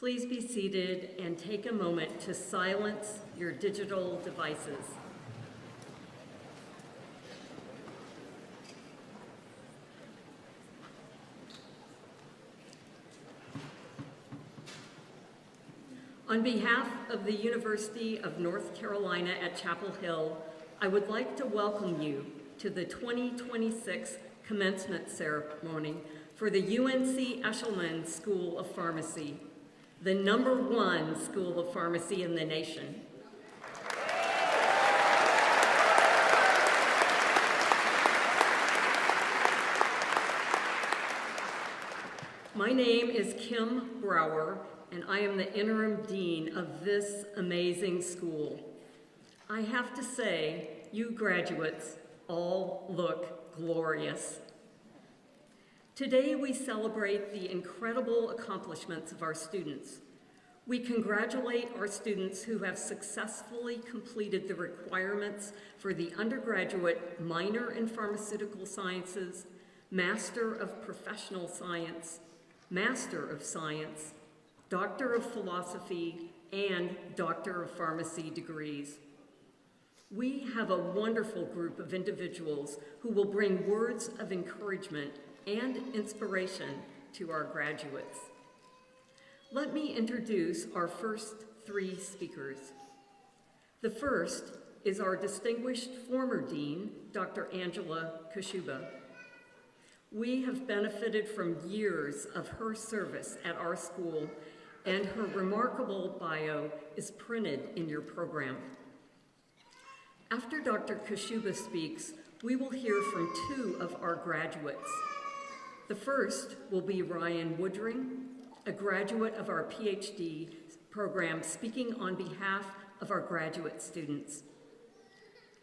Please be seated and take a moment to silence your digital devices. On behalf of the University of North Carolina at Chapel Hill, I would like to welcome you to the 2026 Commencement Ceremony for the UNC Eshelman School of Pharmacy, the #1 school of pharmacy in the nation. My name is Kim Brower, and I am the interim dean of this amazing school. I have to say, you graduates all look glorious. Today we celebrate the incredible accomplishments of our students. We congratulate our students who have successfully completed the requirements for the undergraduate minor in pharmaceutical sciences, Master of Professional Science, Master of Science, Doctor of Philosophy, and Doctor of Pharmacy degrees. We have a wonderful group of individuals who will bring words of encouragement and inspiration to our graduates. Let me introduce our first 3 speakers. The first is our distinguished former dean, Dr. Angela Kashuba. We have benefited from years of her service at our school, and her remarkable bio is printed in your program. After Dr. Kashuba speaks, we will hear from 2 of our graduates. The first will be Ryan Woodring, a graduate of our PhD program, speaking on behalf of our graduate students.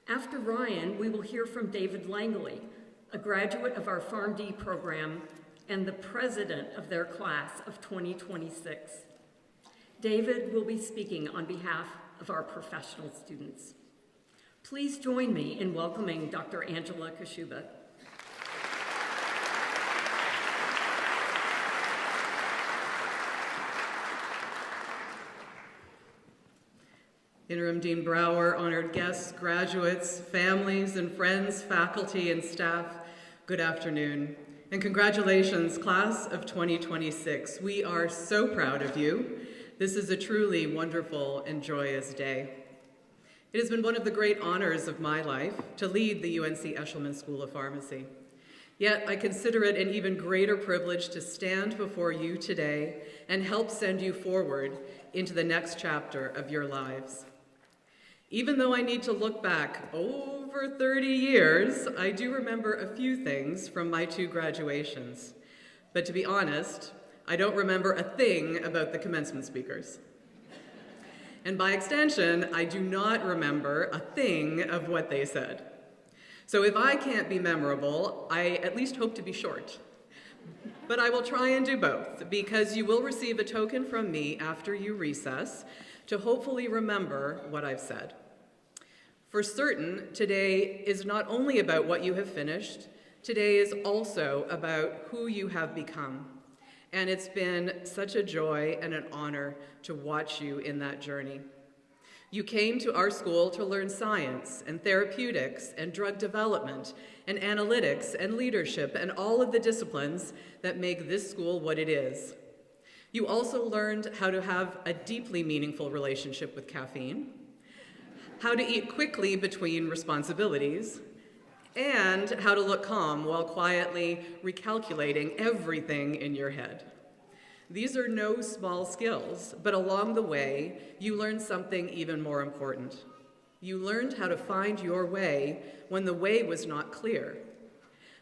After Ryan, we will hear from David Langley, a graduate of our PharmD program and the president of their class of 2026. David will be speaking on behalf of our professional students. Please join me in welcoming Dr. Angela Kashuba. Interim Dean Brower, honored guests, graduates, families and friends, faculty and staff, good afternoon. And congratulations, class of 2026. We are so proud of you. This is a truly wonderful and joyous day. It has been one of the great honors of my life to lead the UNC Eshelman School of Pharmacy. Yet I consider it an even greater privilege to stand before you today and help send you forward into the next chapter of your lives. Even though I need to look back over 30 years, I do remember a few things from my 2 graduations. But to be honest, I don't remember a thing about the commencement speakers. And by extension, I do not remember a thing of what they said. So if I can't be memorable, I at least hope to be short. But I will try and do both, because you will receive a token from me after you recess to hopefully remember what I've said. For certain, today is not only about what you have finished, today is also about who you have become. And it's been such a joy and an honor to watch you in that journey. You came to our school to learn science and therapeutics and drug development and analytics and leadership and all of the disciplines that make this school what it is. You also learned how to have a deeply meaningful relationship with caffeine, how to eat quickly between responsibilities, and how to look calm while quietly recalculating everything in your head. These are no small skills, but along the way, you learned something even more important. You learned how to find your way when the way was not clear,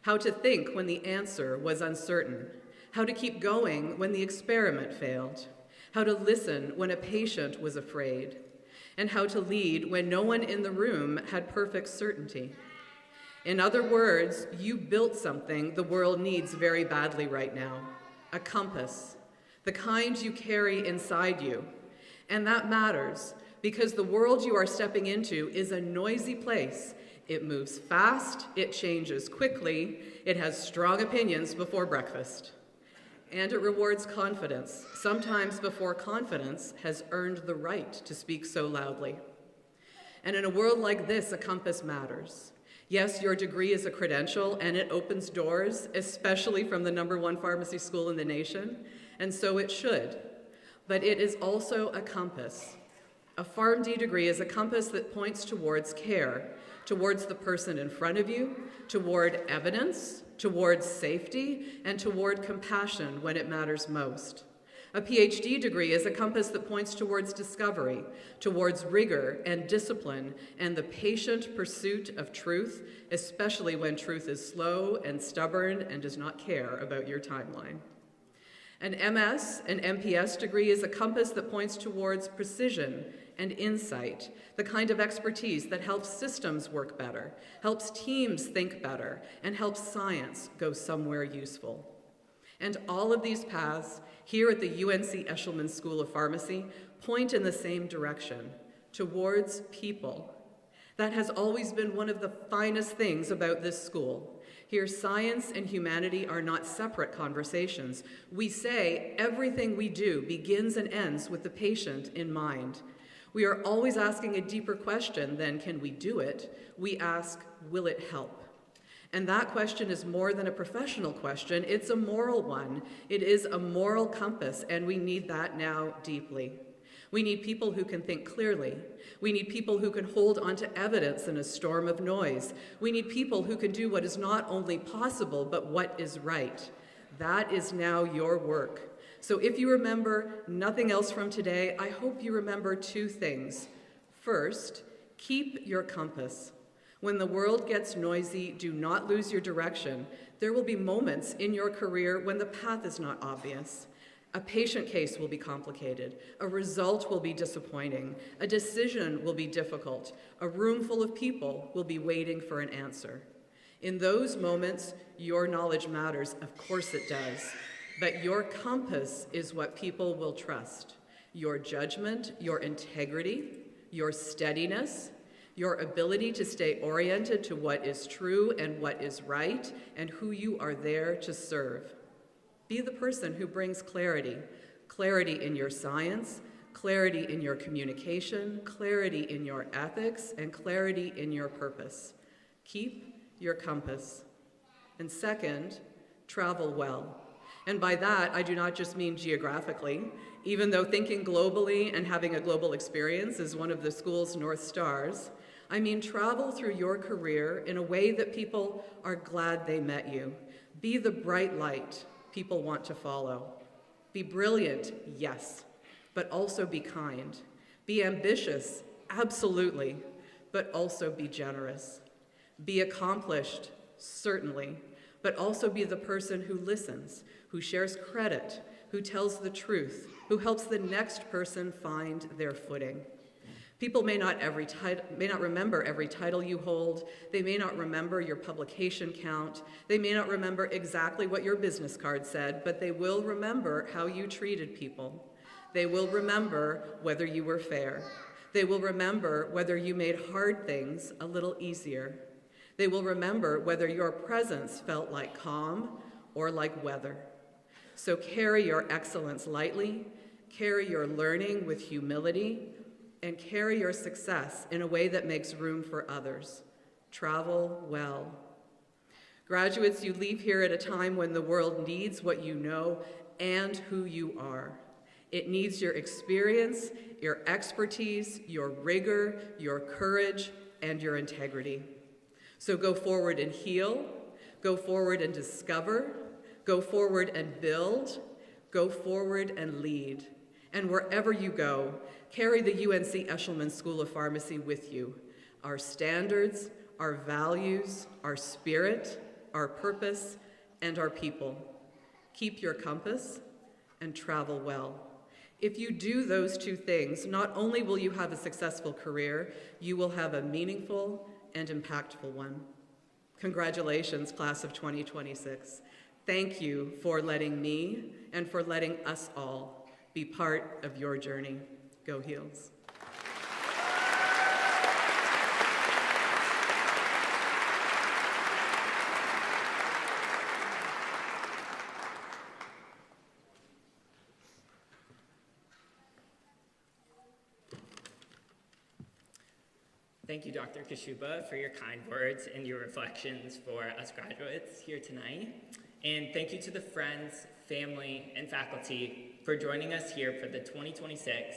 how to think when the answer was uncertain, how to keep going when the experiment failed, how to listen when a patient was afraid, and how to lead when no one in the room had perfect certainty. In other words, you built something the world needs very badly right now, a compass, the kind you carry inside you. And that matters because the world you are stepping into is a noisy place. It moves fast, it changes quickly, it has strong opinions before breakfast. And it rewards confidence, sometimes before confidence has earned the right to speak so loudly. And in a world like this, a compass matters. Yes, your degree is a credential, and it opens doors, especially from the #1 pharmacy school in the nation, and so it should. But it is also a compass. A PharmD degree is a compass that points towards care, towards the person in front of you, toward evidence, towards safety, and toward compassion when it matters most. A PhD degree is a compass that points towards discovery, towards rigor and discipline, and the patient pursuit of truth, especially when truth is slow and stubborn and does not care about your timeline. An MS and MPS degree is a compass that points towards precision and insight, the kind of expertise that helps systems work better, helps teams think better, and helps science go somewhere useful. And all of these paths here at the UNC Eshelman School of Pharmacy point in the same direction, towards people. That has always been one of the finest things about this school. Here, science and humanity are not separate conversations. We say everything we do begins and ends with the patient in mind. We are always asking a deeper question than can we do it? We ask, will it help? And that question is more than a professional question, it's a moral one. It is a moral compass, and we need that now deeply. We need people who can think clearly. We need people who can hold onto evidence in a storm of noise. We need people who can do what is not only possible, but what is right. That is now your work. So if you remember nothing else from today, I hope you remember two things. First, keep your compass. When the world gets noisy, do not lose your direction. There will be moments in your career when the path is not obvious. A patient case will be complicated. A result will be disappointing. A decision will be difficult. A room full of people will be waiting for an answer. In those moments, your knowledge matters. Of course it does. But your compass is what people will trust. Your judgment, your integrity, your steadiness, your ability to stay oriented to what is true and what is right, and who you are there to serve. Be the person who brings clarity. Clarity in your science, clarity in your communication, clarity in your ethics, and clarity in your purpose. Keep your compass. And second, travel well. And by that, I do not just mean geographically, even though thinking globally and having a global experience is one of the school's North Stars. I mean travel through your career in a way that people are glad they met you. Be the bright light people want to follow. Be brilliant, yes, but also be kind. Be ambitious, absolutely, but also be generous. Be accomplished, certainly, but also be the person who listens, who shares credit, who tells the truth, who helps the next person find their footing. People may not remember every title you hold. They may not remember your publication count. They may not remember exactly what your business card said, but they will remember how you treated people. They will remember whether you were fair. They will remember whether you made hard things a little easier. They will remember whether your presence felt like calm or like weather. So carry your excellence lightly, carry your learning with humility, and carry your success in a way that makes room for others. Travel well. Graduates, you leave here at a time when the world needs what you know and who you are. It needs your experience, your expertise, your rigor, your courage, and your integrity. So go forward and heal, go forward and discover, go forward and build, go forward and lead. And wherever you go, carry the UNC Eshelman School of Pharmacy with you. Our standards, our values, our spirit, our purpose, and our people. Keep your compass and travel well. If you do those two things, not only will you have a successful career, you will have a meaningful and impactful one. Congratulations, class of 2026. Thank you for letting me and for letting us all be part of your journey. Go Heels. Thank you, Dr. Kashuba, for your kind words and your reflections for us graduates here tonight. And thank you to the friends, family, and faculty for joining us here for the 2026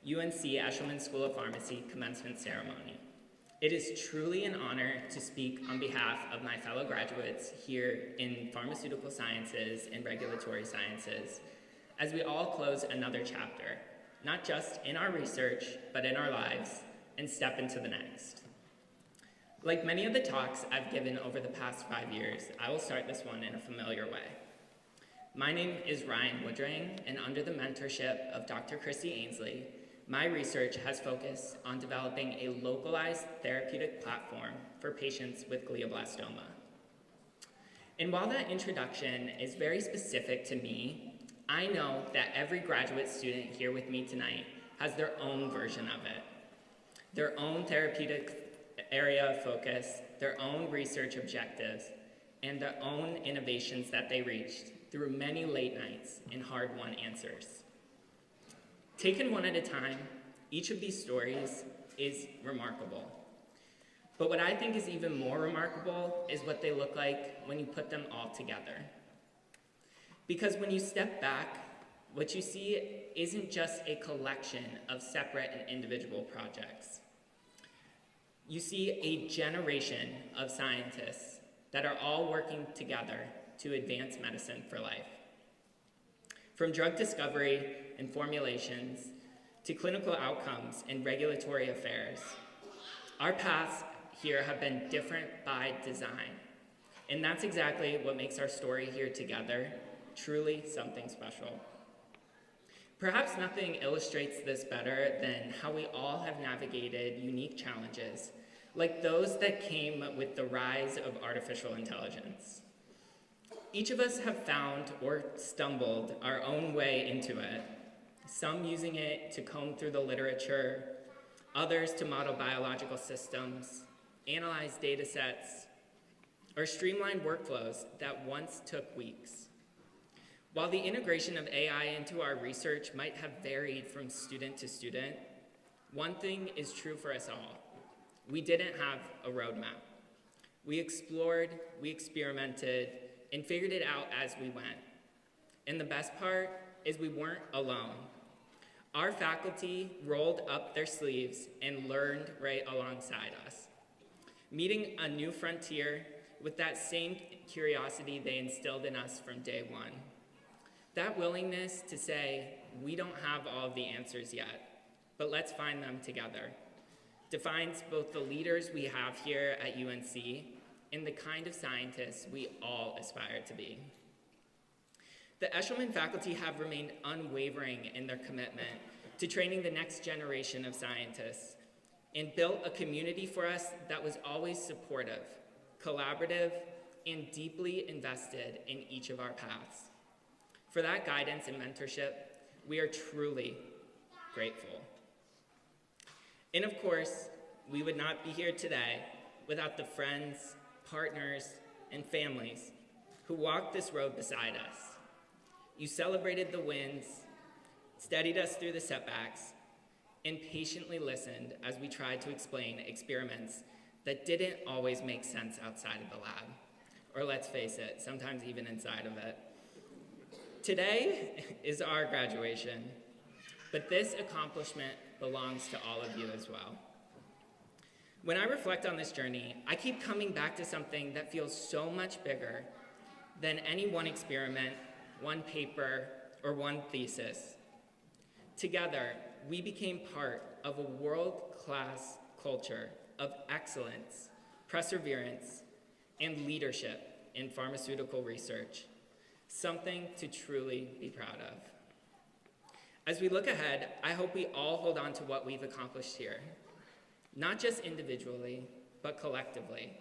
UNC Eshelman School of Pharmacy Commencement Ceremony. It is truly an honor to speak on behalf of my fellow graduates here in Pharmaceutical Sciences and Regulatory Sciences as we all close another chapter, not just in our research, but in our lives, and step into the next. Like many of the talks I've given over the past 5 years, I will start this one in a familiar way. My name is Ryan Woodring, and under the mentorship of Dr. Christy Ainsley, my research has focused on developing a localized therapeutic platform for patients with glioblastoma. And while that introduction is very specific to me, I know that every graduate student here with me tonight has their own version of it, their own therapeutic area of focus, their own research objectives, and their own innovations that they reached through many late nights and hard-won answers. Taken one at a time, each of these stories is remarkable. But what I think is even more remarkable is what they look like when you put them all together. Because when you step back, what you see isn't just a collection of separate and individual projects. You see a generation of scientists that are all working together to advance medicine for life. From drug discovery and formulations to clinical outcomes and regulatory affairs, our paths here have been different by design. And that's exactly what makes our story here together truly something special. Perhaps nothing illustrates this better than how we all have navigated unique challenges, like those that came with the rise of artificial intelligence. Each of us have found or stumbled our own way into it, some using it to comb through the literature, others to model biological systems, analyze data sets, or streamline workflows that once took weeks. While the integration of AI into our research might have varied from student to student, one thing is true for us all. We didn't have a roadmap. We explored, we experimented, and figured it out as we went. And the best part is we weren't alone. Our faculty rolled up their sleeves and learned right alongside us, meeting a new frontier with that same curiosity they instilled in us from day one. That willingness to say, we don't have all of the answers yet, but let's find them together, defines both the leaders we have here at UNC and the kind of scientists we all aspire to be. The Eshelman faculty have remained unwavering in their commitment to training the next generation of scientists and built a community for us that was always supportive, collaborative, and deeply invested in each of our paths. For that guidance and mentorship, we are truly grateful. And of course, we would not be here today without the friends, partners, and families who walked this road beside us. You celebrated the wins, steadied us through the setbacks, and patiently listened as we tried to explain experiments that didn't always make sense outside of the lab, or let's face it, sometimes even inside of it. Today is our graduation, but this accomplishment belongs to all of you as well. When I reflect on this journey, I keep coming back to something that feels so much bigger than any one experiment, one paper, or one thesis. Together, we became part of a world-class culture of excellence, perseverance, and leadership in pharmaceutical research, something to truly be proud of. As we look ahead, I hope we all hold on to what we've accomplished here, not just individually, but collectively,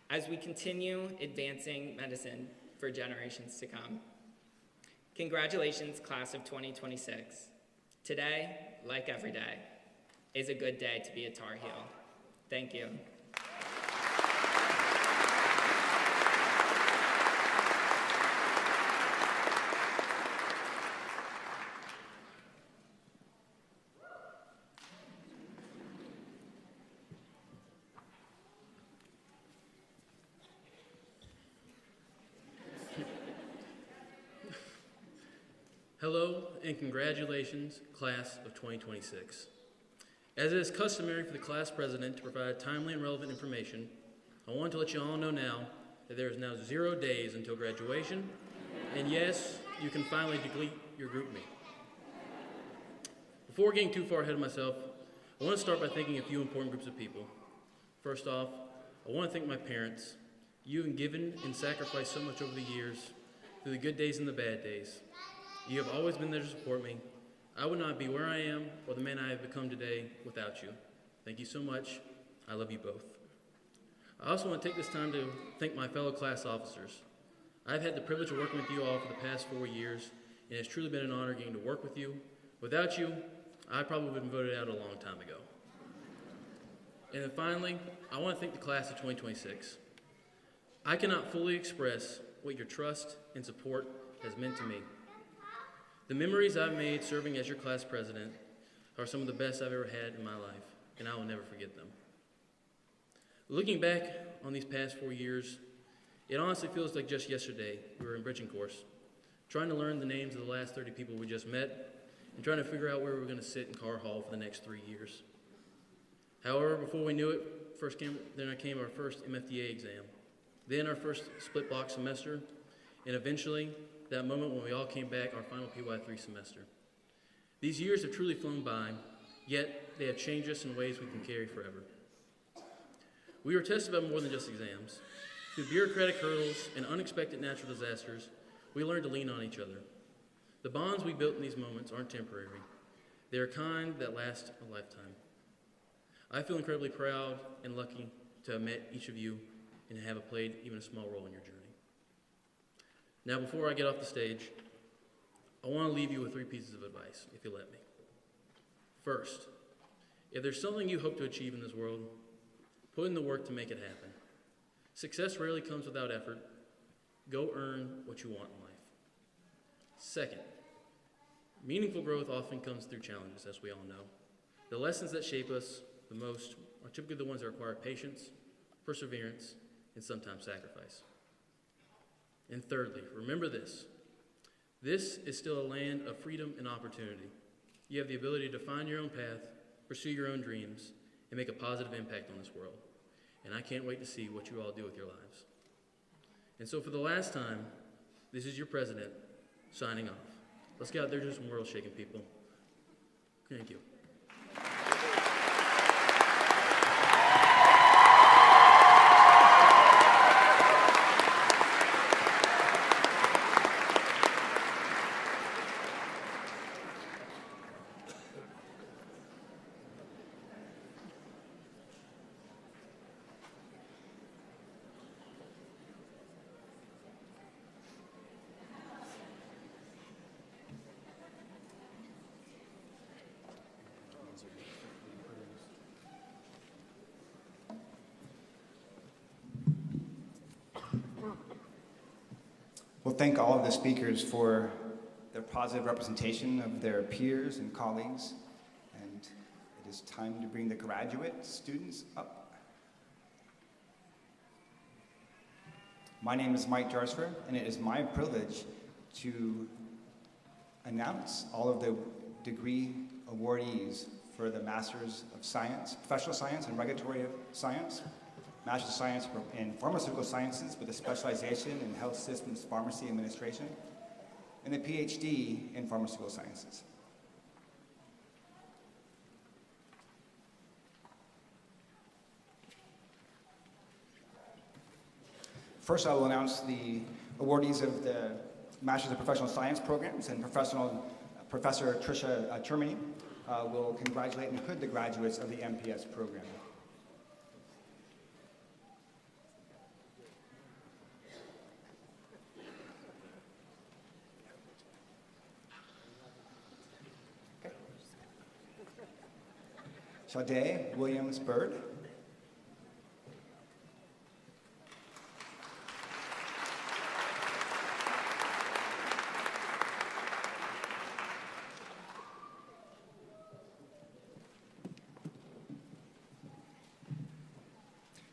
as we continue advancing medicine for generations to come. Congratulations, class of 2026. Today, like every day, is a good day to be a Tar Heel. Thank you. Hello and congratulations, class of 2026. As it is customary for the class president to provide timely and relevant information, I want to let you all know now that there is now 0 days until graduation, and yes, you can finally delete your group me. Before getting too far ahead of myself, I want to start by thanking a few important groups of people. First off, I want to thank my parents. You have given and sacrificed so much over the years, through the good days and the bad days. You have always been there to support me. I would not be where I am or the man I have become today without you. Thank you so much. I love you both. I also want to take this time to thank my fellow class officers. I've had the privilege of working with you all for the past 4 years, and it's truly been an honor getting to work with you. Without you, I probably would have been voted out a long time ago. And then finally, I want to thank the class of 2026. I cannot fully express what your trust and support has meant to me. The memories I've made serving as your class president are some of the best I've ever had in my life, and I will never forget them. Looking back on these past 4 years, it honestly feels like just yesterday we were in bridging course, trying to learn the names of the last 30 people we just met, and trying to figure out where we were going to sit in Carr Hall for the next 3 years. However, before we knew it, came our first MFDA exam, then our first split block semester, and eventually that moment when we all came back, our final PY3 semester. These years have truly flown by, yet they have changed us in ways we can carry forever. We were tested about more than just exams. Through bureaucratic hurdles and unexpected natural disasters, we learned to lean on each other. The bonds we built in these moments aren't temporary. They are kind that last a lifetime. I feel incredibly proud and lucky to have met each of you and have played even a small role in your journey. Now, before I get off the stage, I want to leave you with 3 pieces of advice, if you let me. First, if there's something you hope to achieve in this world, put in the work to make it happen. Success rarely comes without effort. Go earn what you want in life. Second, meaningful growth often comes through challenges, as we all know. The lessons that shape us the most are typically the ones that require patience, perseverance, and sometimes sacrifice. And thirdly, remember this. This is still a land of freedom and opportunity. You have the ability to find your own path, pursue your own dreams, and make a positive impact on this world. And I can't wait to see what you all do with your lives. And so for the last time, this is your president signing off. Let's get out there and do some world-shaking, people. Thank you. Well, thank all of the speakers for their positive representation of their peers and colleagues. And it is time to bring the graduate students up. My name is Mike Jarsford, and it is my privilege to announce all of the degree awardees for the Masters of Science, Professional Science and Regulatory Science, Master's of Science in Pharmaceutical Sciences with a specialization in Health Systems Pharmacy Administration, and a PhD in Pharmaceutical Sciences. First, I will announce the awardees of the Masters of Professional Science programs, and Professor Tricia Termini will congratulate and hood the graduates of the MPS program. Sade Williams-Bird.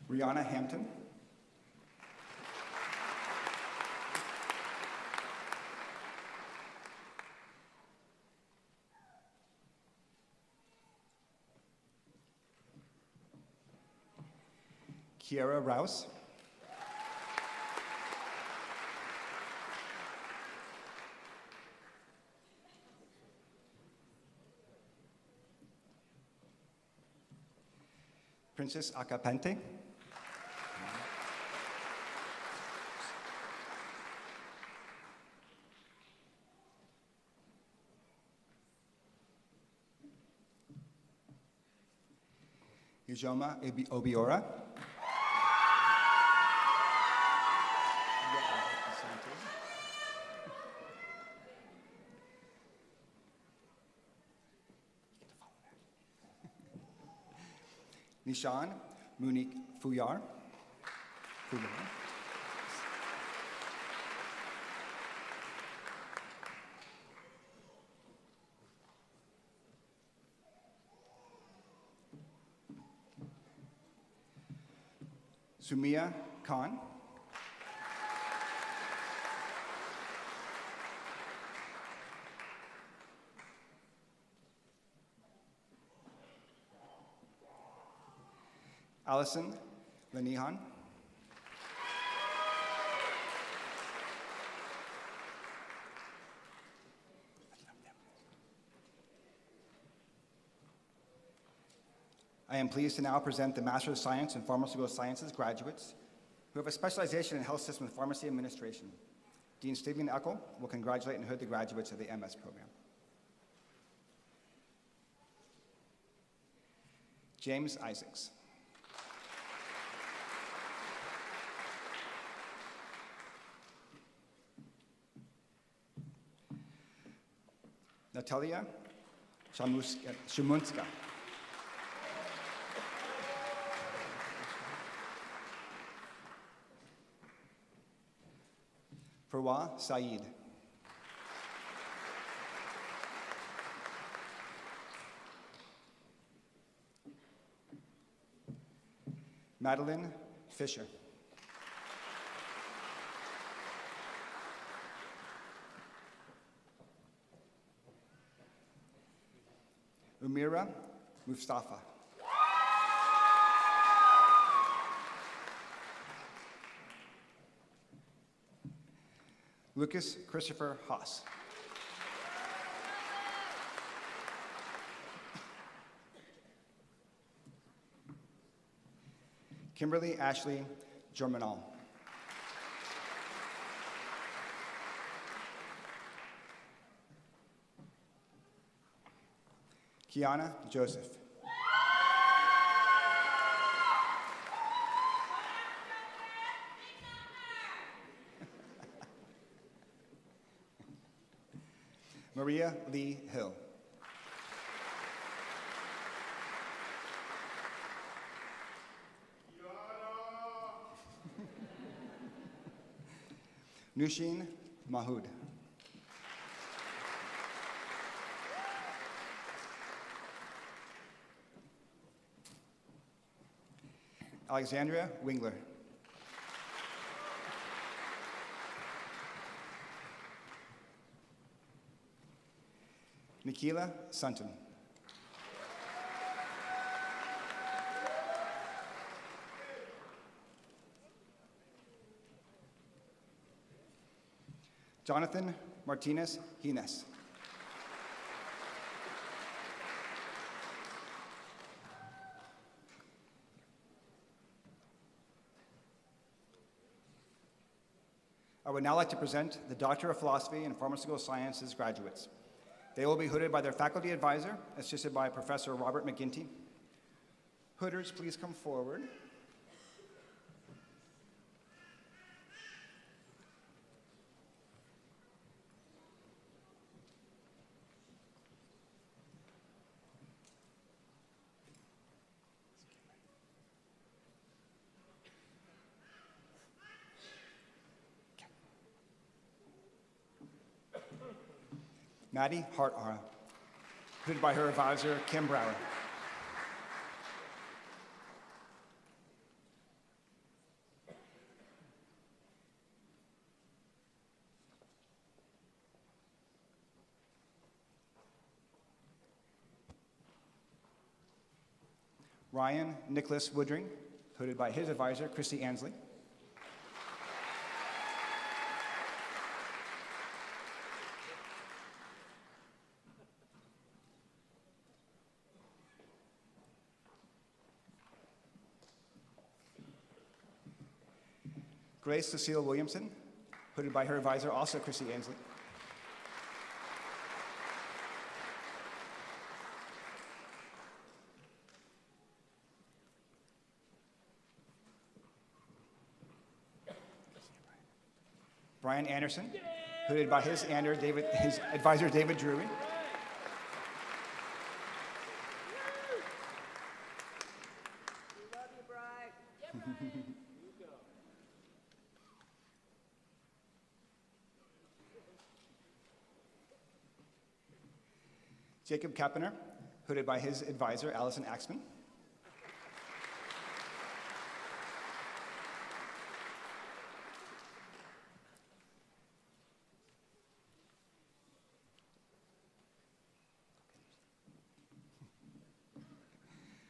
Rihanna Hampton. Kiara Rouse. Princess Acapente. Ujoma Obiora. Nishan Monique Fuyar. Sumia Khan. Allison Lenihan. I am pleased to now present the Master of Science in Pharmaceutical Sciences graduates who have a specialization in health system and pharmacy administration. Dean Stephen Eckel will congratulate and hood the graduates of the MS program. James Isaacs. Natalia Shumunska. Farwa Saeed. Madeline Fisher. Umira Mustafa. Lucas Christopher Haas. Kimberly Ashley Germinal. Kiana Joseph. Maria Lee Hill. Nushin Mahood. Alexandria Wingler. Nikila Sunton. Jonathan Martinez Hines. I would now like to present the Doctor of Philosophy and Pharmaceutical Sciences graduates. They will be hooded by their faculty advisor, assisted by Professor Robert McGinty. Hooders, please come forward. Maddie Hartara, hooded by her advisor, Kim Brower. Ryan Nicholas Woodring, hooded by his advisor, Christy Ansley. Grace Cecile Williamson, hooded by her advisor, also Christy Ansley. Brian Anderson, hooded by his advisor, David Drury. Jacob Kappener, hooded by his advisor, Allison Axman.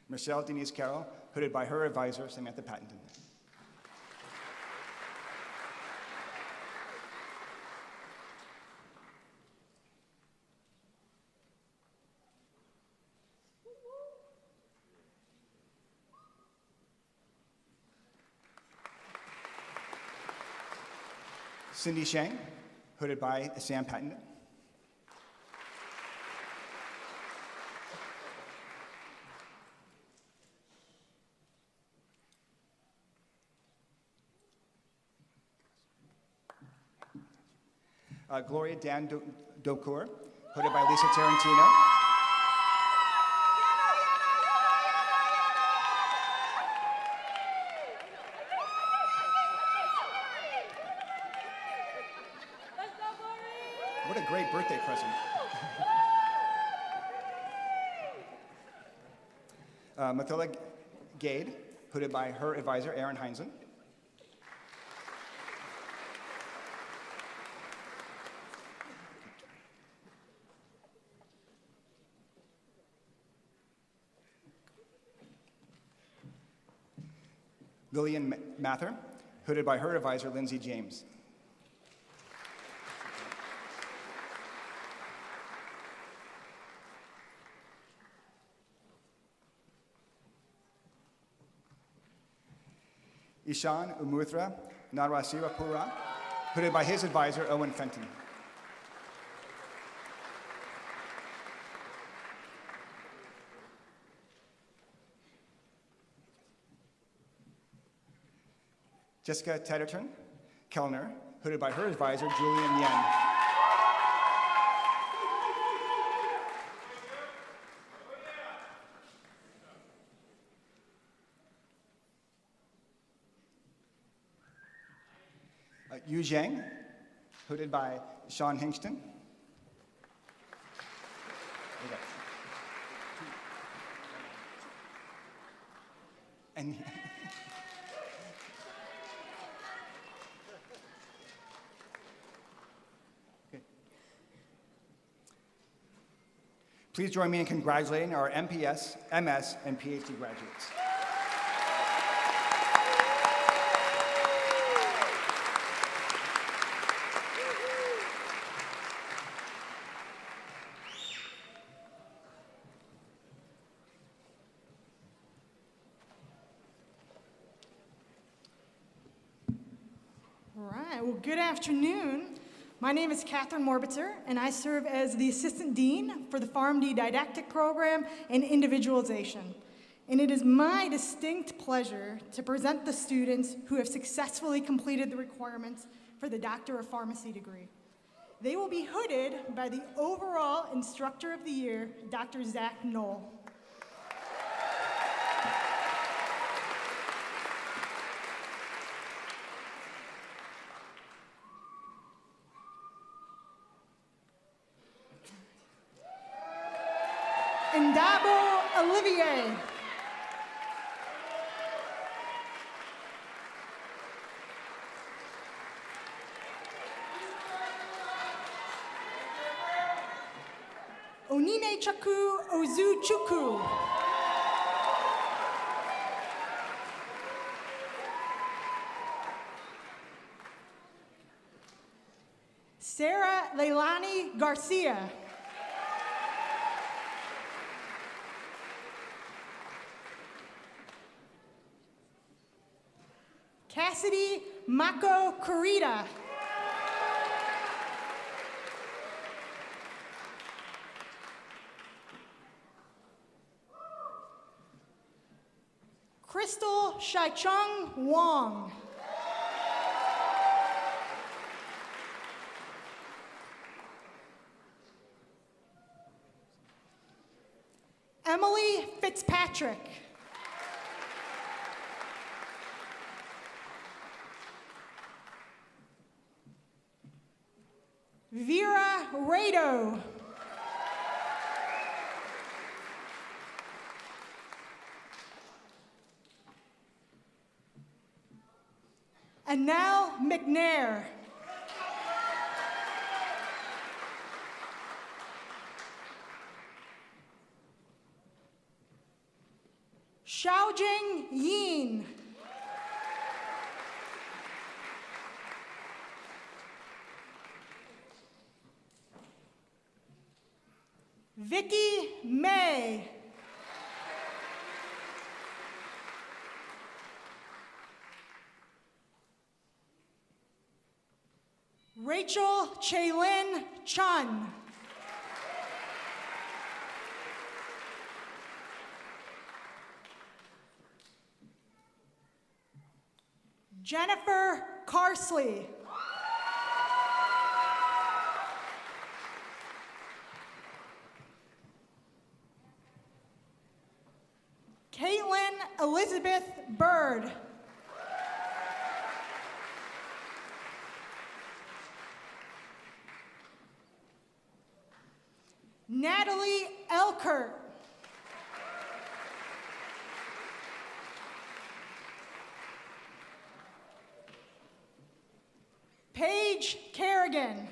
Michelle Denise Carroll, hooded by her advisor, Samantha Pattenton. Cindy Shang, hooded by Sam Patton. Gloria Dan Docour, hooded by Lisa Tarantino. What a great birthday present. Mathilda Gade, hooded by her advisor, Aaron Heinzen. Lillian Mather, hooded by her advisor, Lindsay James. Ishan Umuthra Narasirapura, hooded by his advisor, Owen Fenton. Jessica Tedderton Kellner, hooded by her advisor, Julian Yen. Yu Zhang, hooded by Sean Hingston. And please join me in congratulating our MPS, MS, and PhD graduates. All right, well, good afternoon. My name is Catherine Morbitzer, and I serve as the Assistant Dean for the PharmD Didactic Program and Individualization. And it is my distinct pleasure to present the students who have successfully completed the requirements for the Doctor of Pharmacy degree. They will be hooded by the overall Instructor of the Year, Dr. Zach Knoll. Ndabo Olivier. Onine Chaku Ozu Chukwu. Leilani Garcia. Cassidy Mako Kurita. Crystal Shaichung Wong. Emily Fitzpatrick. Vera Rado. Anel McNair. Xiaojing Yin. Vicky May. Rachel Chaylin Chun. Jennifer Carsley. Caitlin Elizabeth Bird. Natalie Elkert. Paige Kerrigan.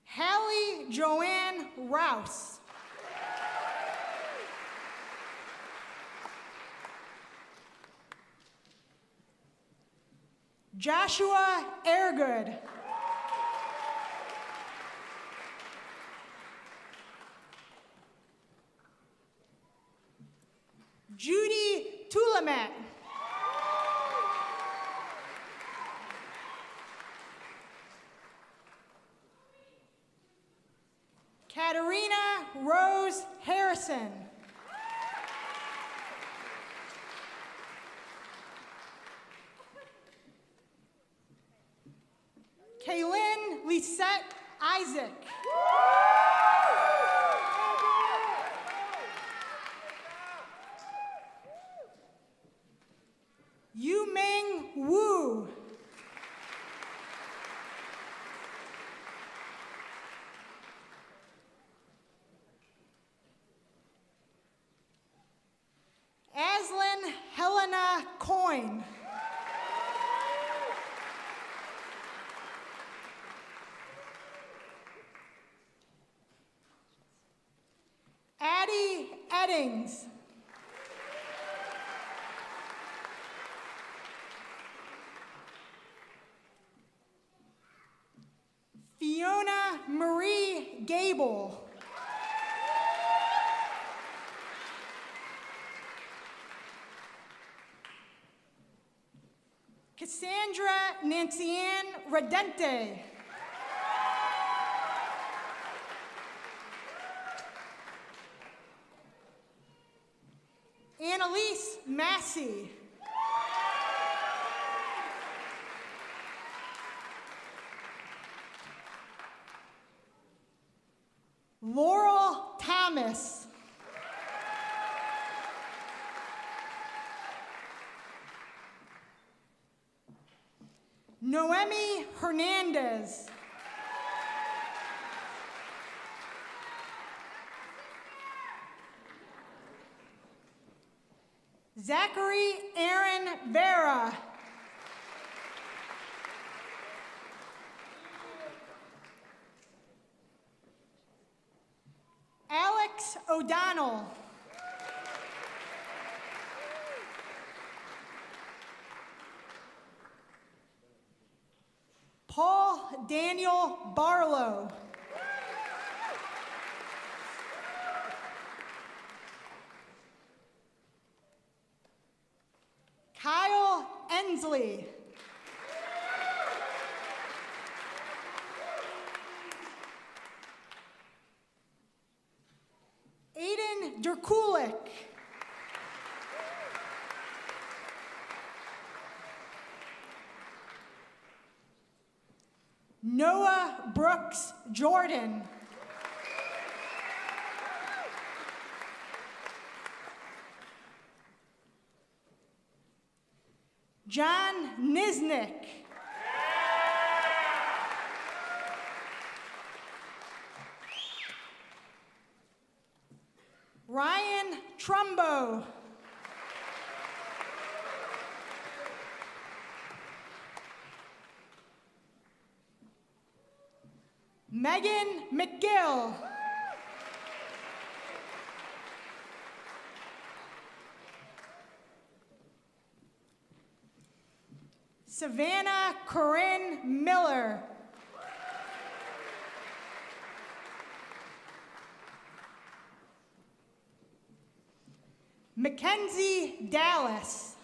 Hallie Joanne Rouse. Joshua Airgood. Judy Tulamet. Katarina Rose Harrison. Kaylin Lisette Isaac. Yu Ming Wu. Aslyn Helena Coyne. Addie Eddings. Fiona Marie Gable. Cassandra Nancy-Ann Redente. Annalise Massey. Laurel Thomas. Noemi Hernandez. Zachary Aaron Vera. Alex O'Donnell. Michael Daniel Barlow. Kyle Ensley. Aiden Derkulik. Noah Brooks Jordan. John Niznik. Ryan Trumbo. Megan McGill. Savannah Corinne Miller. Mackenzie Dallas.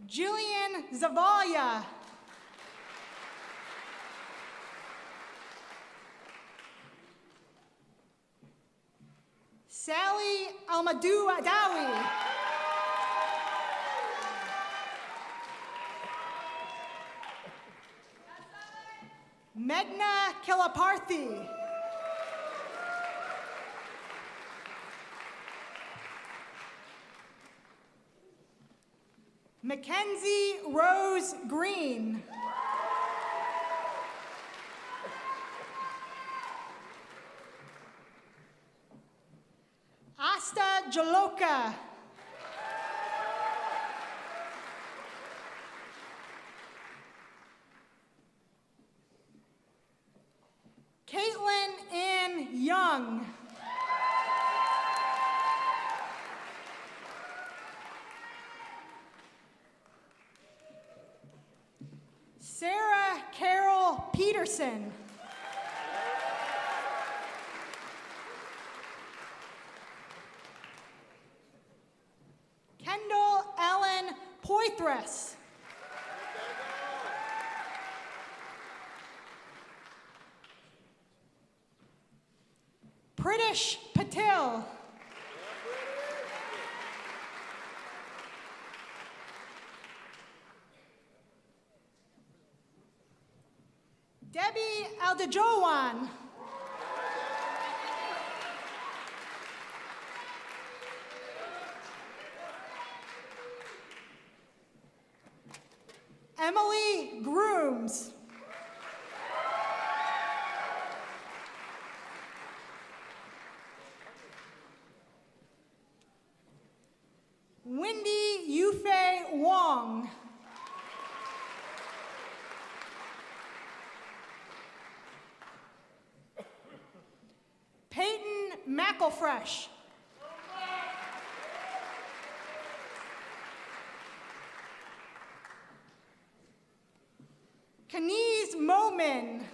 Jillian Zavalia. Sally Almadou Adawi. Meghna Kilaparthi. Mackenzie Rose Green. Asta Jaloka. Caitlin Ann Young. Sarah Carol Peterson. Kendall Ellen Poitras. Pritish Patel. Debbie Aldejowan. Emily Grooms. Wendy Yufei Wong. Peyton McElfresh. Kaniz Momin.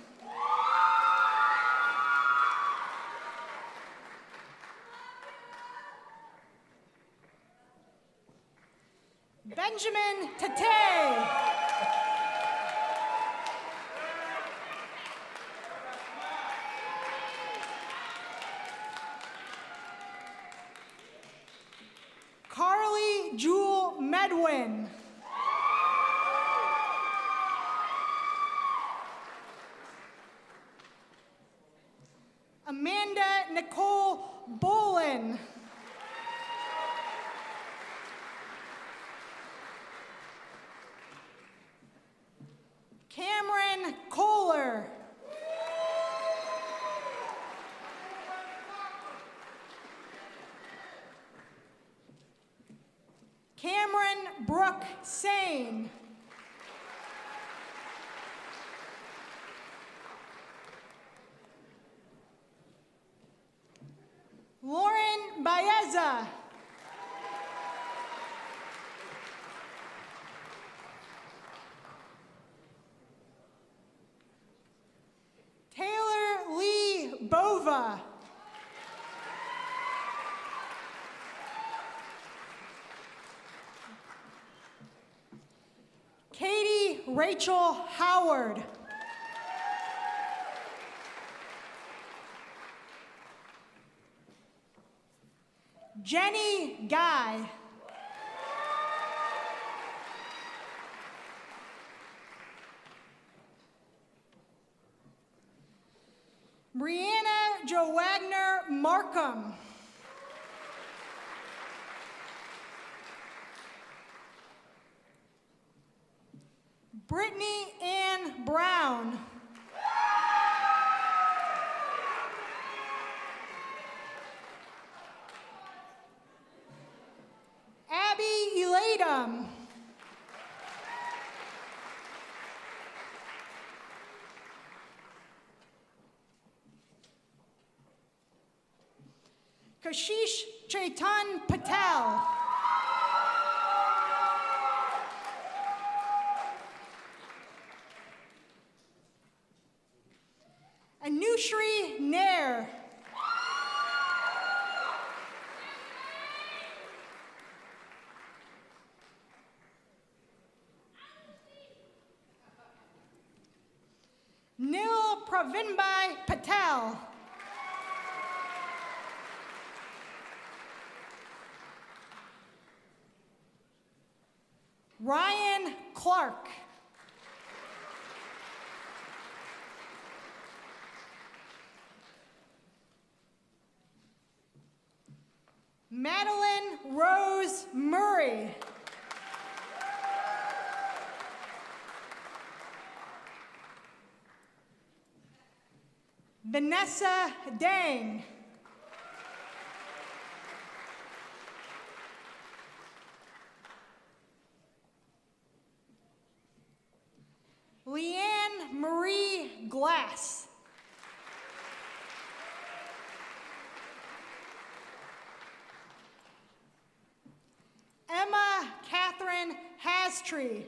Benjamin Tate. Carly Jewel Medwin. Amanda Nicole Bolin. Cameron Kohler. Cameron Brooke Sane. Lauren Baeza. Nova. Katie Rachel Howard. Jenny Guy. Brianna Jo Wagner Markham. Brittany Ann Brown. Abby Eladum. Kashish Chaitan Patel. Anushri Nair. Nil Pravinbhai Patel. Ryan Clark. Madeline Rose Murray. Vanessa Dang. Leanne Marie Glass. Emma Catherine Hastree.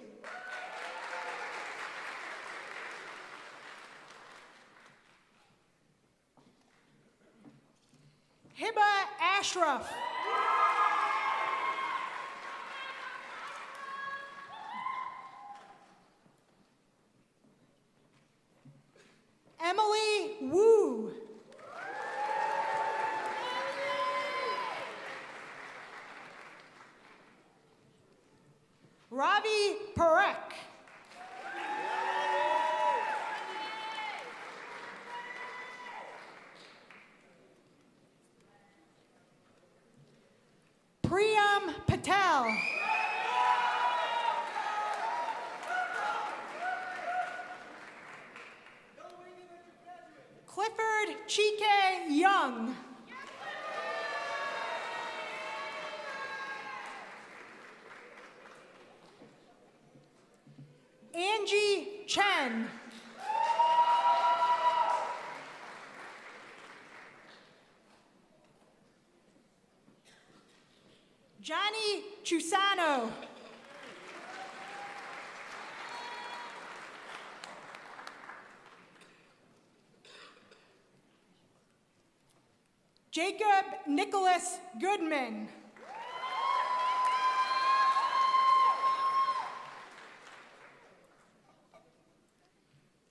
Hiba Ashraf. Emily Wu. Ravi Parekh. Priyam Patel. Clifford Chike Young. Angie Chen. Johnny Chusano. Jacob Nicholas Goodman.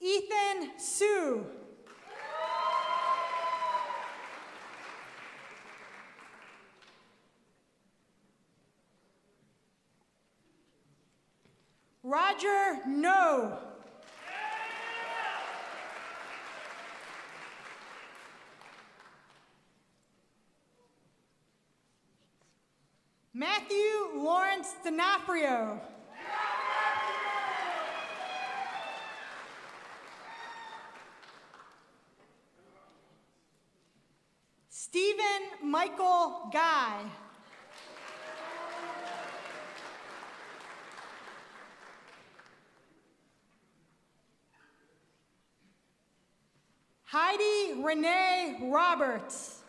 Ethan Sue. Roger No. Matthew Lawrence D'Onofrio. Stephen Michael Guy. Heidi Renee Roberts.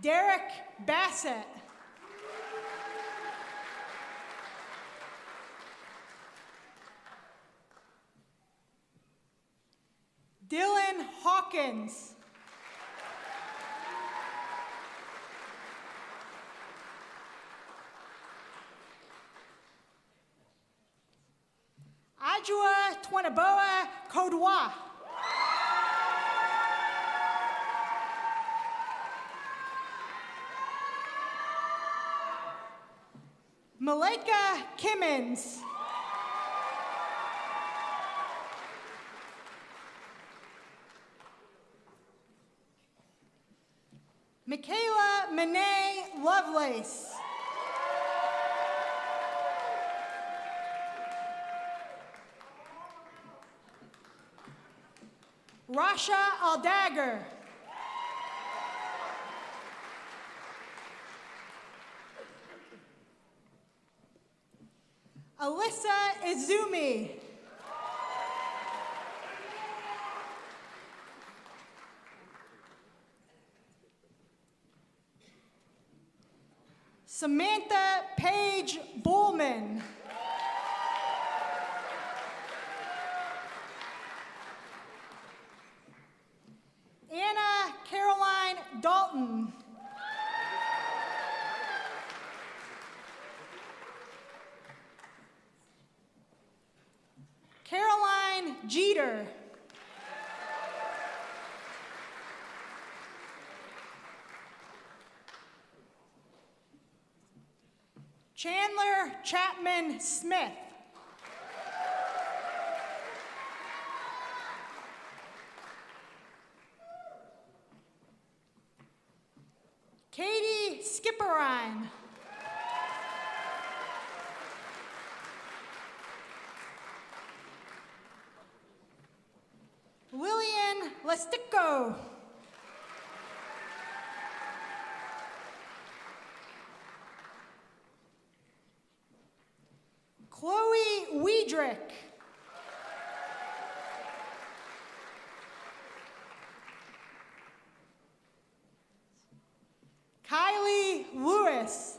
Derek Bassett. Dylan Hawkins. Ajua Twanaboa Kodwa. Malika Kimmins. Michaela Monet Lovelace. Rasha Aldagger. Alyssa Izumi. Samantha Paige Bullman. Anna Caroline Dalton. Caroline Jeter. Chandler Chapman Smith. Katie Skipperine. Lillian Lestico. Chloe Weidrich. Kylie Lewis.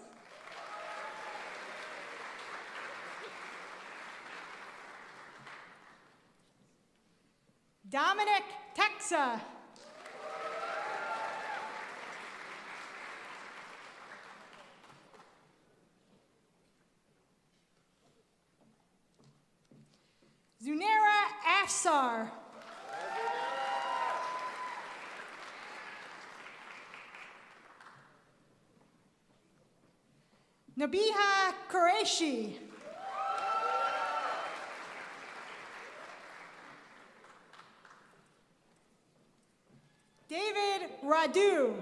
Dominic Texa. Zunera Afsar. Nabiha Qureshi. David Radu.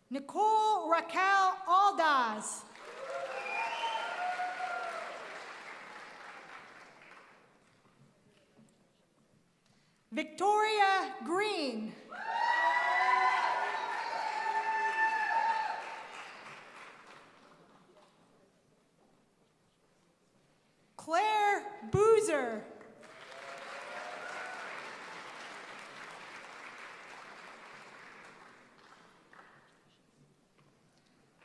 Nicole Raquel Aldaz. Victoria Green. Claire Boozer.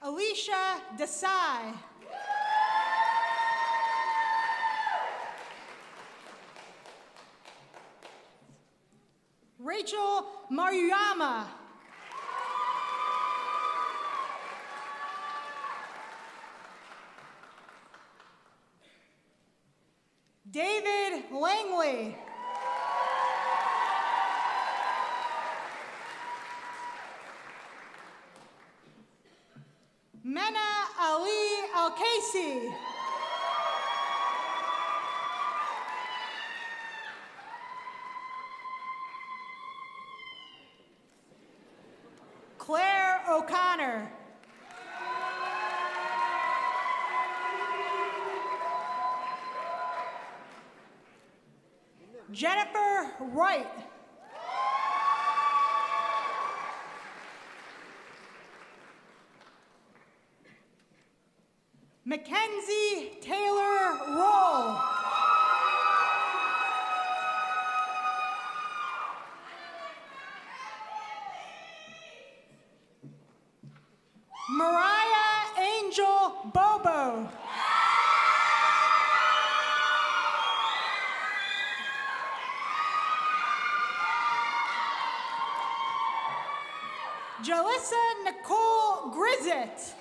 Alicia Desai. Rachel Maruyama. David Langley. Mena Ali Al-Kasi. Claire O'Connor. Jennifer Wright. Mackenzie Taylor Roll. Mariah Jalissa Nicole Grizit.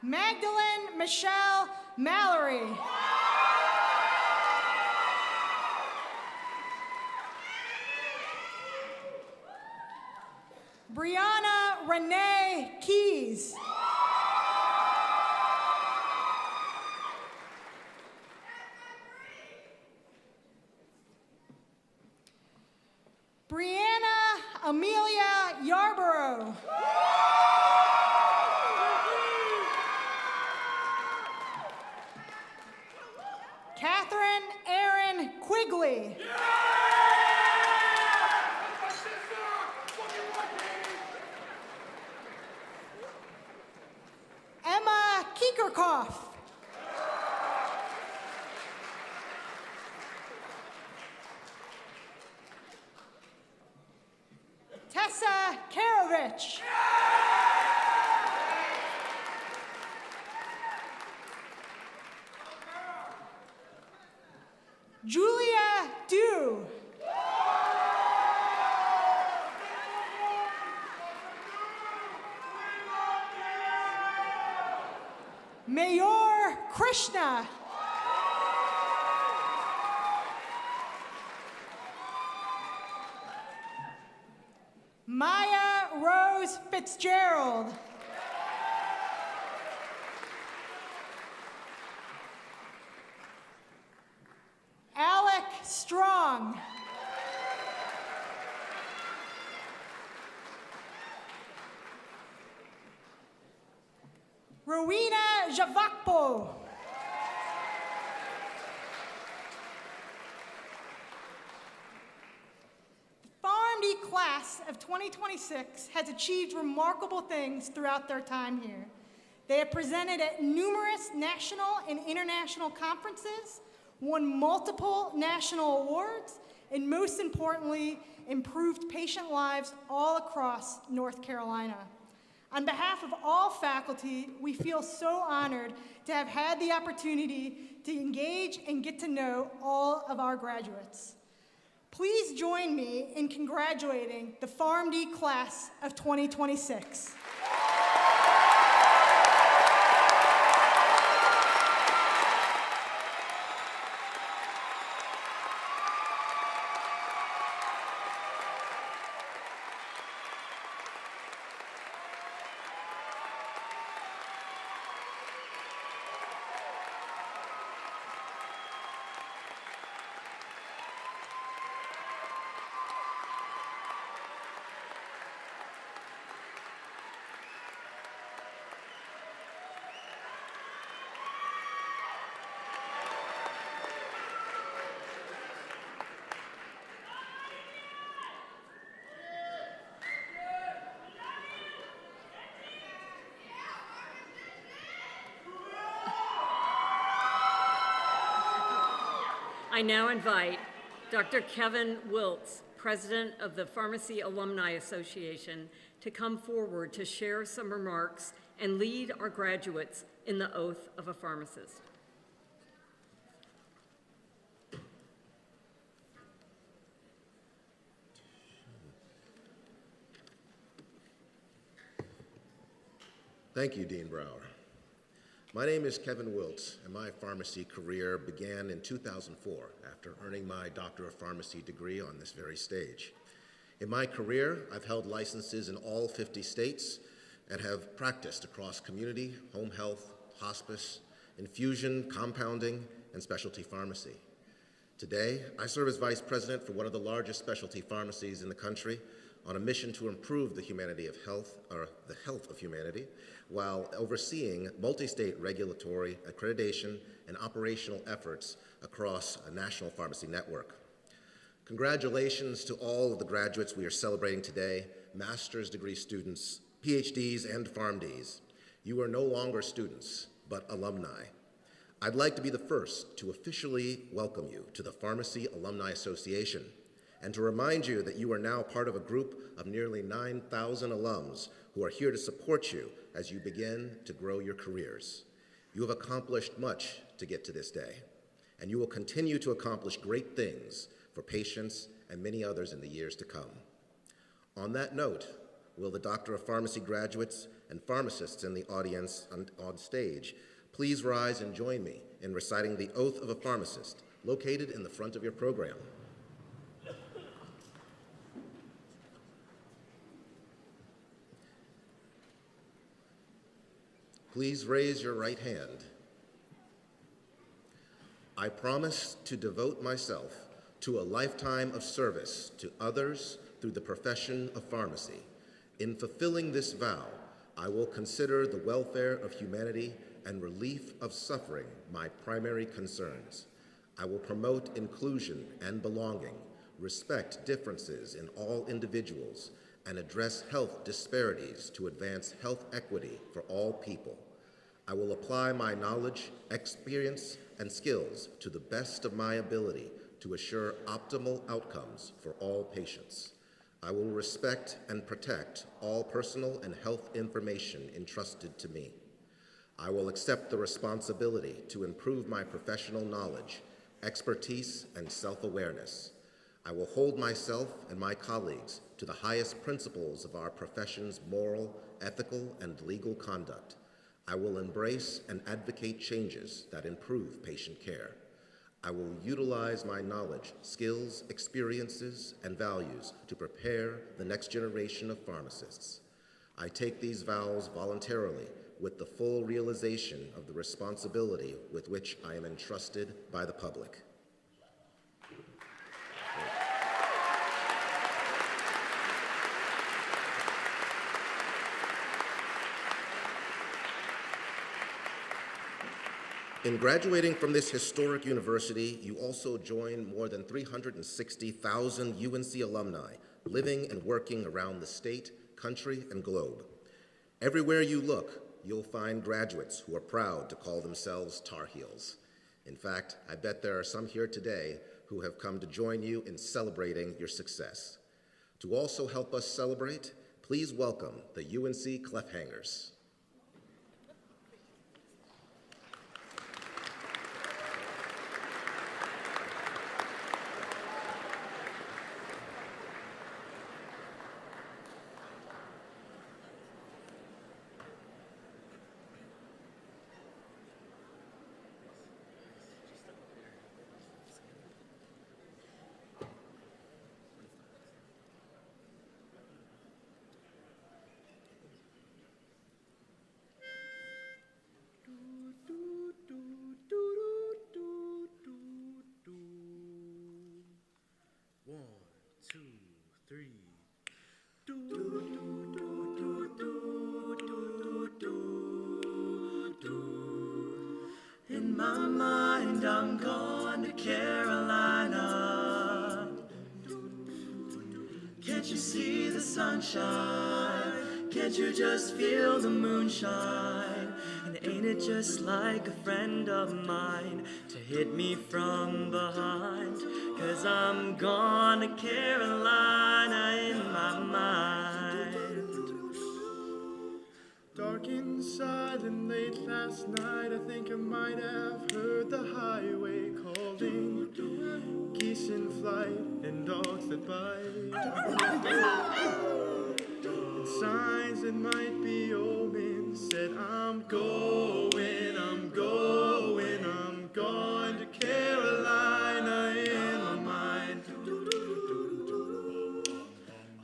Magdalene Michelle Mallory. Brianna Renee Keys. Brianna Amelia Yarborough. Catherine Erin Quigley. Emma Kiekerkoff. Tessa Karovich. Julia Dew. Mayor Krishna. Maya Rose Fitzgerald. Alec Strong. Rowena Javakpo. The PharmD class of 2026 has achieved remarkable things throughout their time here. They have presented at numerous national and international conferences, won multiple national awards, and most importantly, improved patient lives all across North Carolina. On behalf of all faculty, we feel so honored to have had the opportunity to engage and get to know all of our graduates. Please join me in congratulating the PharmD class of 2026. I now invite Dr. Kevin Wiltz, President of the Pharmacy Alumni Association, to come forward to share some remarks and lead our graduates in the oath of a pharmacist. Thank you, Dean Brower. My name is Kevin Wiltz, and my pharmacy career began in 2004 after earning my Doctor of Pharmacy degree on this very stage. In my career, I've held licenses in all 50 states and have practiced across community, home health, hospice, infusion, compounding, and specialty pharmacy. Today, I serve as Vice President for one of the largest specialty pharmacies in the country on a mission to improve the humanity of health, or the health of humanity, while overseeing multi-state regulatory, accreditation, and operational efforts across a national pharmacy network. Congratulations to all of the graduates we are celebrating today, master's degree students, PhDs, and PharmDs. You are no longer students, but alumni. I'd like to be the first to officially welcome you to the Pharmacy Alumni Association, and to remind you that you are now part of a group of nearly 9,000 alums who are here to support you as you begin to grow your careers. You have accomplished much to get to this day, and you will continue to accomplish great things for patients and many others in the years to come. On that note, will the Doctor of Pharmacy graduates and pharmacists in the audience on stage please rise and join me in reciting the oath of a pharmacist located in the front of your program. Please raise your right hand. I promise to devote myself to a lifetime of service to others through the profession of pharmacy. In fulfilling this vow, I will consider the welfare of humanity and relief of suffering my primary concerns. I will promote inclusion and belonging, respect differences in all individuals, and address health disparities to advance health equity for all people. I will apply my knowledge, experience, and skills to the best of my ability to assure optimal outcomes for all patients. I will respect and protect all personal and health information entrusted to me. I will accept the responsibility to improve my professional knowledge, expertise, and self-awareness. I will hold myself and my colleagues to the highest principles of our profession's moral, ethical, and legal conduct. I will embrace and advocate changes that improve patient care. I will utilize my knowledge, skills, experiences, and values to prepare the next generation of pharmacists. I take these vows voluntarily with the full realization of the responsibility with which I am entrusted by the public. In graduating from this historic university, you also join more than 360,000 UNC alumni living and working around the state, country, and globe. Everywhere you look, you'll find graduates who are proud to call themselves Tar Heels. In fact, I bet there are some here today who have come to join you in celebrating your success. To also help us celebrate, please welcome the UNC Cliffhangers. In my mind, I'm gone to Carolina. Can't you see the sunshine? Can't you just feel the moonshine? And ain't it just like a friend of mine to hit me from behind? 'Cause I'm gone to Carolina in my mind. Dark inside and late last night, I think I might have heard the highway calling. Geese in flight and dogs that bite. And signs that might be omens said I'm going, I'm going, I'm going to Carolina in my mind.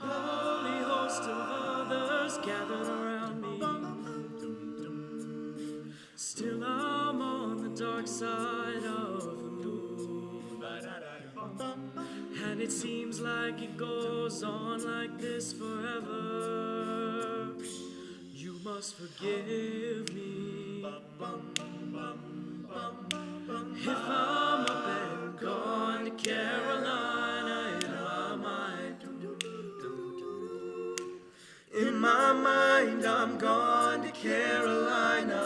A holy host of others gathered around me. Still I'm on the dark side of the moon. And it seems like it goes on like this forever. You must forgive me if I'm up and gone to Carolina in my mind. In my mind, I'm gone to Carolina.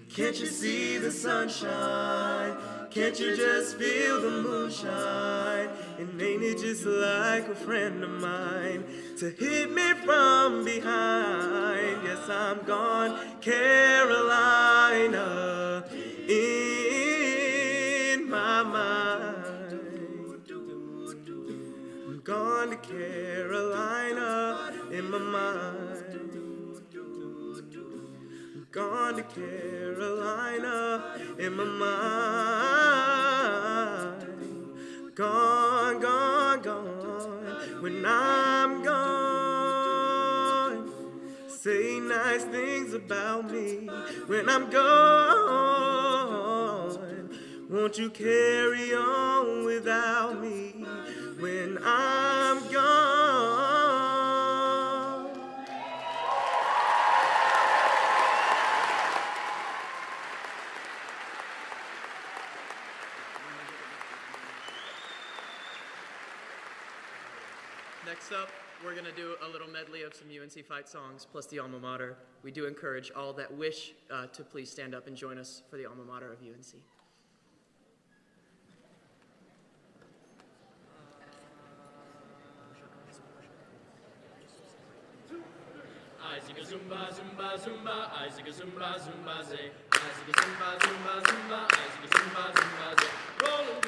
Can't you see the sunshine? Can't you just feel the moonshine? And ain't it just like a friend of mine to hit me from behind? Yes, I'm gone, Carolina, in my mind. I'm gone to Carolina in my mind. I'm gone to Carolina in my mind. Gone, gone, gone. When I'm gone, say nice things about me. When I'm gone, won't you carry on without me? When I'm gone. Next up, we're going to do a little medley of some UNC fight songs plus the alma mater. We do encourage all that wish to please stand up and join us for the alma mater of UNC. Isaac Zumba Zumba Zumba, Isaac Zumba Zumba Zay, Isaac Zumba Zumba Zumba, Isaac Zumba Zumba Zay. Roll 'em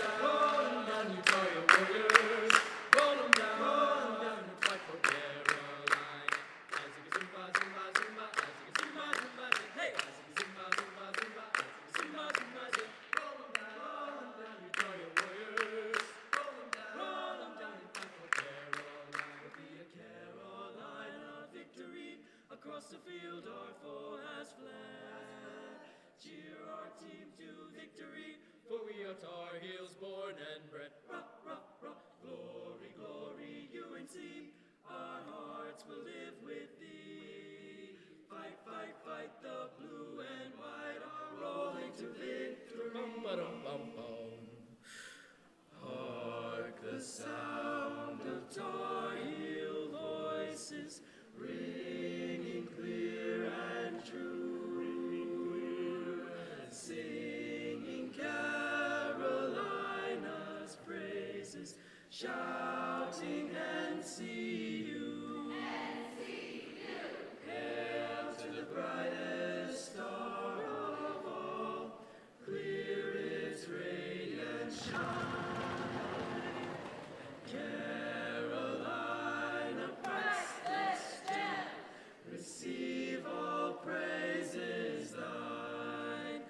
down, you Victoria warriors. Roll 'em down, you fight for Caroline. Isaac Zumba Zumba Zumba, Isaac Zumba Zumba Zay. Hey, Isaac Zumba Zumba Zumba, Isaac Zumba Zumba Zay. Roll 'em down, you Victoria warriors. Roll 'em down, you fight for Caroline. Will be a Carolina victory. Across the field our foe has fled. Cheer our team to victory, for we are Tar Heels born and bred. Rock, rock, rock, glory, glory, UNC. Our hearts will live with thee. Fight, fight, fight, the blue and white are rolling to victory. Bum-ba-dum-bum-bum. Hark the sound of Tar Heel voices, ringing clear and true, singing Carolina's praises, shouting NCU. Hail to the brightest star of all, clear its radiant shine. Carolina, priceless gem, receive all praises thine.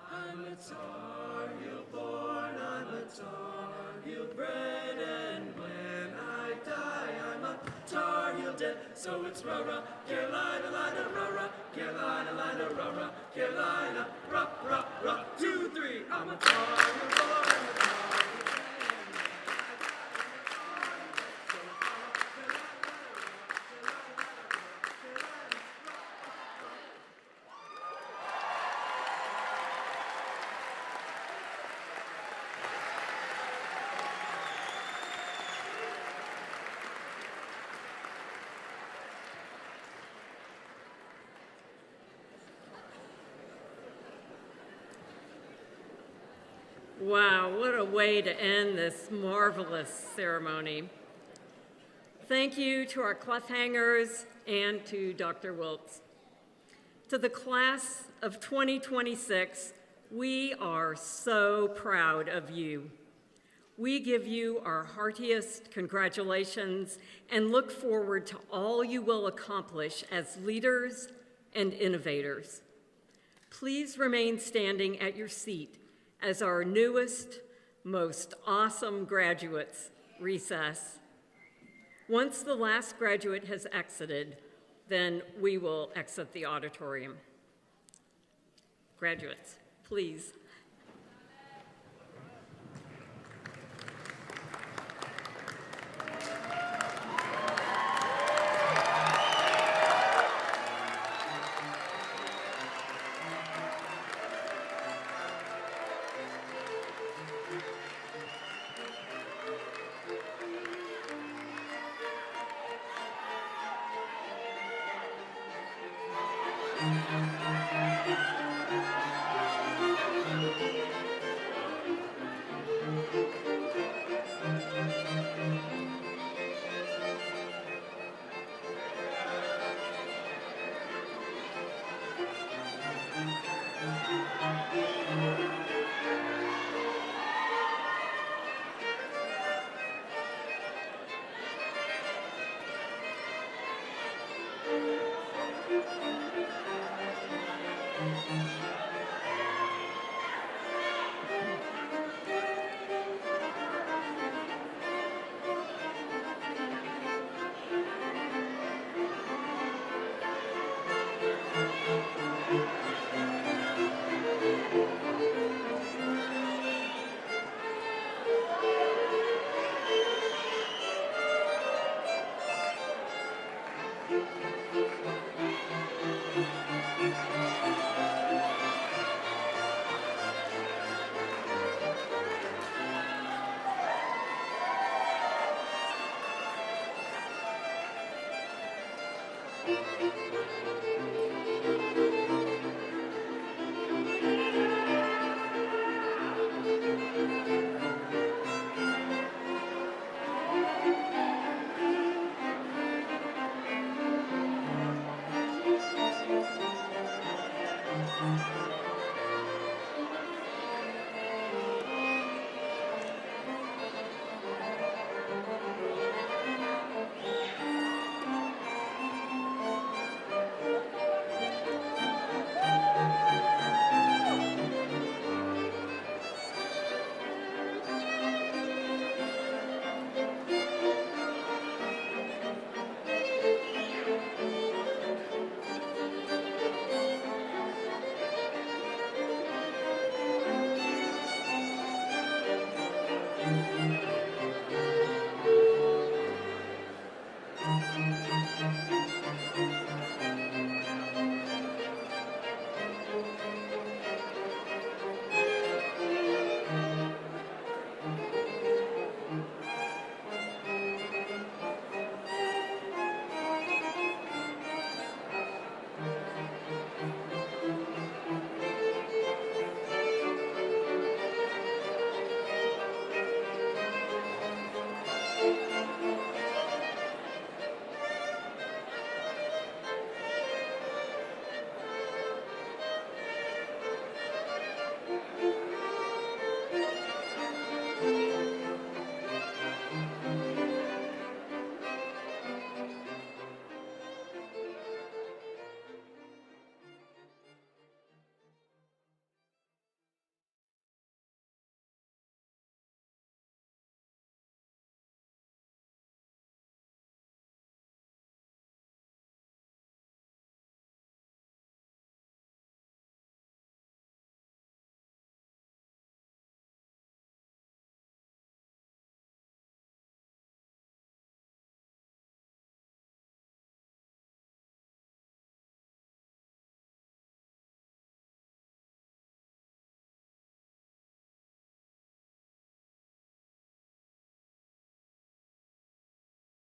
I'm a Tar Heel born, I'm a Tar Heel bred, and when I die, I'm a Tar Heel dead. So it's rah-rah, Carolina, lina, rah-rah, Carolina, lina, rah-rah, Carolina, rah, rah, rah, 2, 3. I'm a Tar Heel born, I'm a Tar Heel bred. Wow, what a way to end this marvelous ceremony. Thank you to our cliffhangers and to Dr. Wiltz. To the class of 2026, we are so proud of you. We give you our heartiest congratulations and look forward to all you will accomplish as leaders and innovators. Please remain standing at your seat as our newest, most awesome graduates recess. Once the last graduate has exited, then we will exit the auditorium. Graduates, please.